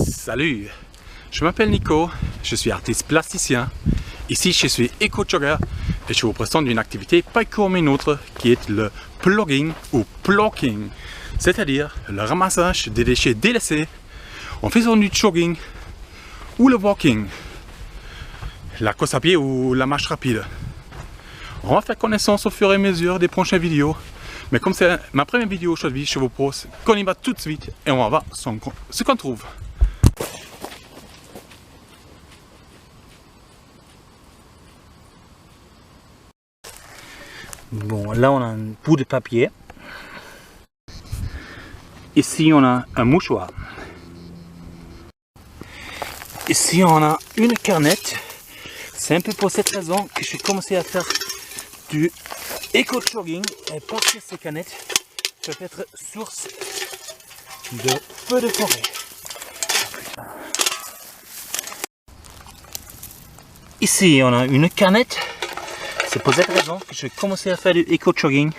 Salut, je m'appelle Nico, je suis artiste plasticien. Ici je suis éco-jogger et je vous présente une activité pas comme une autre qui est le plugging ou plocking, c'est-à-dire le ramassage des déchets délaissés en faisant du jogging ou le walking, la course à pied ou la marche rapide. On va faire connaissance au fur et à mesure des prochaines vidéos. Mais comme c'est ma première vidéo aujourd'hui, je vous propose qu'on y va tout de suite et on va voir ce qu'on trouve. Bon, là on a un bout de papier. Ici on a un mouchoir. Ici on a une canette. C'est un peu pour cette raison que j'ai commencé à faire du éco-jogging et parce que ces canettes peuvent être source de feux de forêt. Ici on a une canette. C'est pour cette raison que j'ai commencé à faire du éco-jogging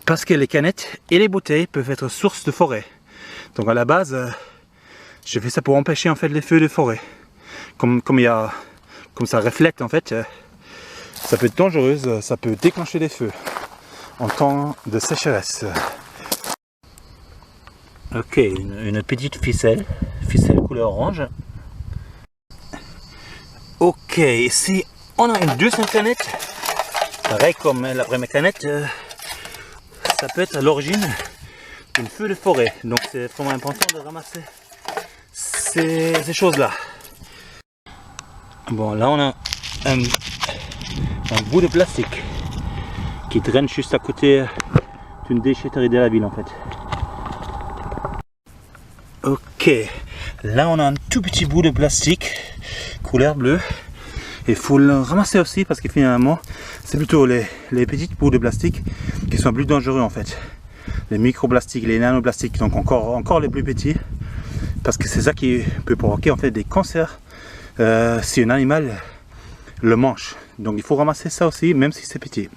parce que les canettes et les bouteilles peuvent être source de forêt. Donc à la base, je fais ça pour empêcher en fait les feux de forêt. Comme ça reflète en fait, ça peut être dangereux, ça peut déclencher des feux en temps de sécheresse. Ok, une petite ficelle couleur orange. Ok, ici on a une deuxième canette. Pareil comme la première canette, ça peut être à l'origine d'une feu de forêt. Donc c'est vraiment important de ramasser ces choses-là. Bon, là on a un bout de plastique qui traîne juste à côté d'une déchetterie de la ville en fait. Ok, là on a un tout petit bout de plastique couleur bleue. Il faut le ramasser aussi parce que finalement c'est plutôt les petits bouts de plastique qui sont plus dangereux en fait. Les microplastiques, les nanoplastiques, donc encore les plus petits, parce que c'est ça qui peut provoquer en fait des cancers si un animal le mange. Donc il faut ramasser ça aussi même si c'est petit.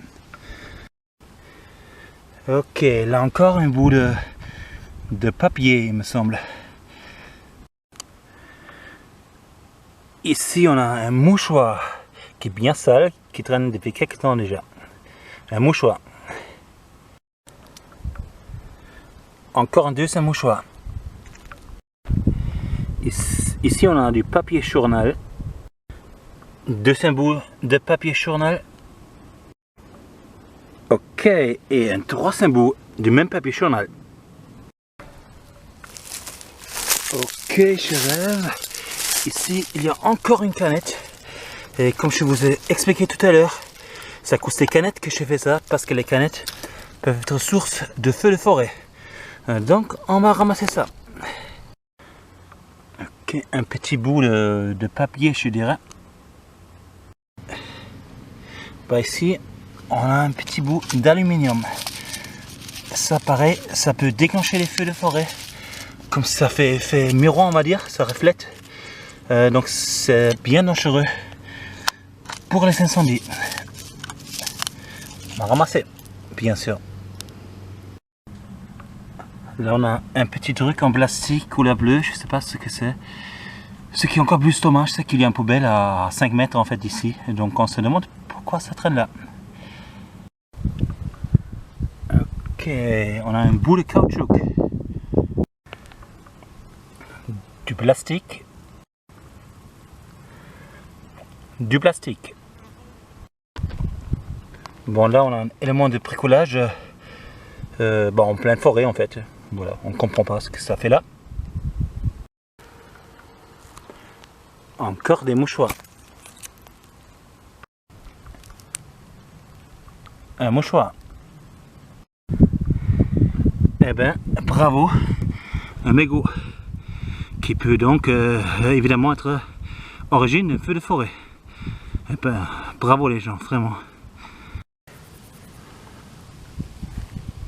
Ok, là encore un bout de papier il me semble. Ici on a un mouchoir qui est bien sale, qui traîne depuis quelques temps déjà. Un mouchoir. Encore un deuxième mouchoir. Ici on a du papier journal. Deuxième bout de papier journal. Ok, et un troisième bout du même papier journal. Ok, je rêve. Ici, il y a encore une canette. Et comme je vous ai expliqué tout à l'heure, c'est à cause des canettes que je fais ça, parce que les canettes peuvent être source de feux de forêt. Donc, on va ramasser ça. Ok, un petit bout de papier, je dirais. Bah ici, on a un petit bout d'aluminium. Ça, pareil, ça peut déclencher les feux de forêt. Comme ça fait miroir, on va dire, ça reflète. Donc c'est bien dangereux pour les incendies. On va ramasser, bien sûr. Là on a un petit truc en plastique couleur bleue, je sais pas ce que c'est. Ce qui est encore plus dommage, c'est qu'il y a une poubelle à 5 mètres en fait ici. Et donc on se demande pourquoi ça traîne là. Ok, on a un bout de caoutchouc. Du plastique. Du plastique. Bon là on a un élément de bricolage en pleine forêt en fait. Voilà, on ne comprend pas ce que ça fait là. Encore des mouchoirs. Un mouchoir. Eh ben bravo. Un mégot qui peut donc évidemment être origine de feu de forêt. Eh ben, bravo les gens, vraiment.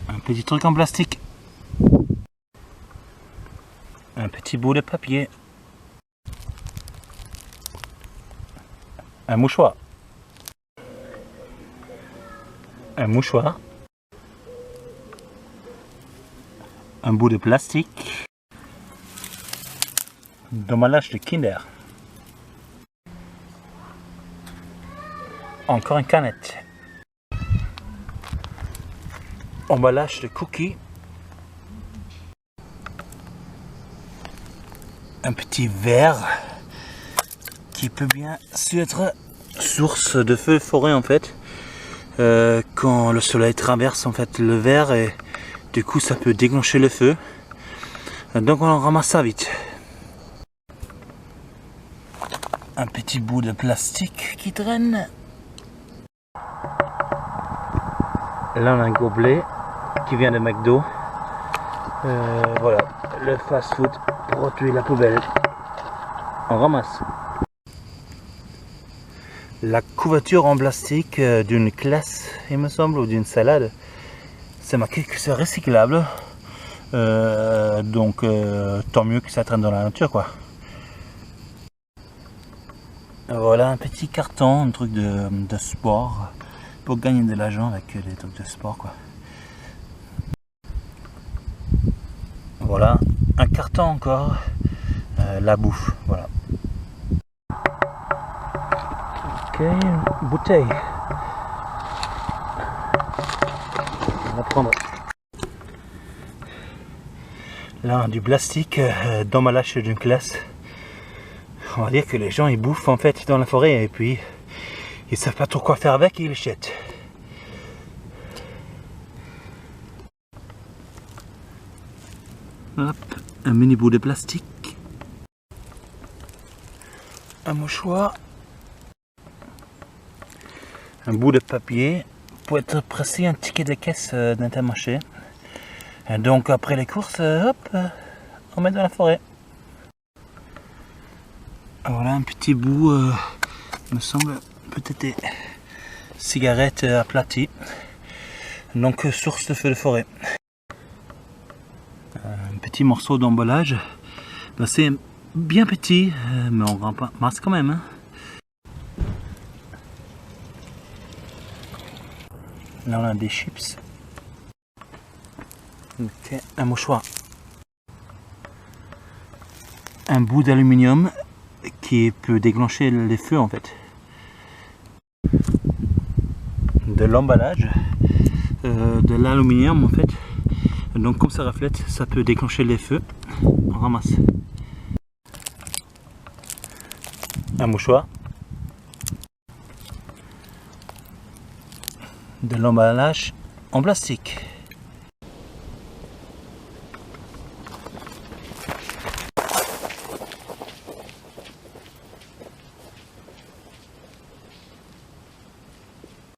Un petit truc en plastique. Un petit bout de papier. Un mouchoir. Un mouchoir. Un bout de plastique. D'emballage de Kinder. Encore une canette. Emballage de cookies. Un petit verre qui peut bien être source de feu de forêt en fait. Quand le soleil traverse en fait le verre et du coup ça peut déclencher le feu. Donc on ramasse ça vite. Un petit bout de plastique qui traîne. Là on a un gobelet qui vient de McDo. Voilà, le fast food pour tuer la poubelle. On ramasse. La couverture en plastique d'une classe, il me semble, ou d'une salade, c'est marqué que c'est recyclable. Donc tant mieux que ça traîne dans la nature quoi. Voilà un petit carton, un truc de sport pour gagner de l'argent avec des trucs de sport quoi. Voilà un carton encore, la bouffe, voilà. Ok, une bouteille. On va prendre. Là, du plastique d'emballage d'une classe. On va dire que les gens ils bouffent en fait dans la forêt et puis ils savent pas trop quoi faire avec et ils le jettent. Hop, un mini bout de plastique. Un mouchoir. Un bout de papier pour être pressé un ticket de caisse d'Intermarché. Donc après les courses, hop, on met dans la forêt. Voilà un petit bout, me semble peut-être des cigarettes aplaties. Donc source de feu de forêt. Un petit morceau d'emballage. Ben, c'est bien petit, mais on ramasse quand même. Hein. Là on a des chips. Ok, un mouchoir. Un bout d'aluminium qui peut déclencher les feux en fait. De l'emballage, de l'aluminium en fait. Donc comme ça reflète, ça peut déclencher les feux. On ramasse. Un mouchoir. De l'emballage en plastique.